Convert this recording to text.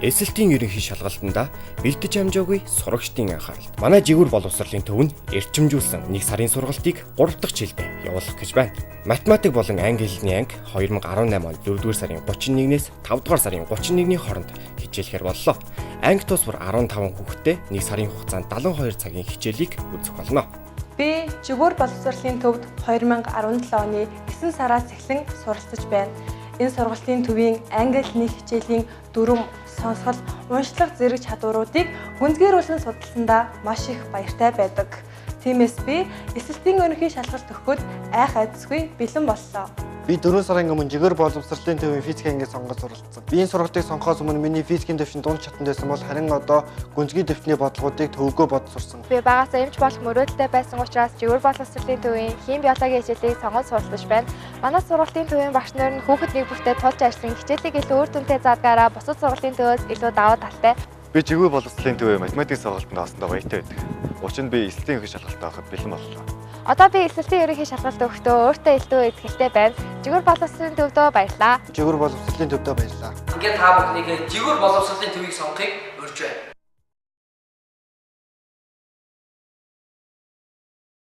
Эсэлтийн ерөнхий шалгалтанда бэлдэж амжаагүй сурагчдын анхааралд манай жигүүр боловсролын төв нь эрчимжүүлсэн 1 сарын сургалтыг 3 дахь жилдээ явуулах гэж байна. Математик болон англи хэлний анги 2018 онд 4-р сарын 31-ээс 5-р сарын 31-ний хооронд хичээлэхээр боллоо. Анги тус бүр 15 хүүхэдтэй 1 сарын хугацаанд 72 цагийн хичээлийг үзэх болно. Би жигүүр боловсролын төвд 2017 оны 9 сараас эхлэн суралцж байна. Энэ сургалтын төвийн англи хэлний хичээлийн дүрм, сонсгол, уншлах зэрэг чадваруудыг гүнзгийрүүлэн судалсандаа маш их баяртай байдаг. Тиймээс би эсэлтийн ерөнхий шалгалт өгөхөд айх айдасгүй бэлэн боллоо. Би 4 сарын өмнө жигүүр боловсролын төвийн физик анги сонгож суралцсан. Би энэ сургалтыг сонгохоос өмнө миний физикийн төвшин дунд чатанд байсан бол харин одоо гүнзгий төвчний бодлогуудыг төвөгөө бодож сурсан. Би багасаа эмч болох мөрөөдөлтэй байсан учраас жигүүр боловсролын төвийн хим биологийн хичээлийг сонгож суралцж байна. Манай сургалтын төвийн багш нар нь хүүхэд нэг бүртээ тулж ажиллан хичээлийг илүү үр дүнтэй заадгаараа бусад сургалтын төвөөс илүү даваа талтай. Би жигүүр боловсролын төвийн математик сургалтанд авсандаа баяртай байдаг. Учир нь би эсэлтийн ерөнхий шалгалтад авахд бэлэн боллоо. Одоо би эсэлтийн ерөнхий шалгалт өгөхдөө өөртөө илүү ихтэй байна. Жигүүр боловсролын төвдөө баярлалаа. Жигүүр боловсролын төвдөө баярлалаа. Ингээд та бүхнийг жигүүр боловсролын төвийг сонгохыг урьж байна.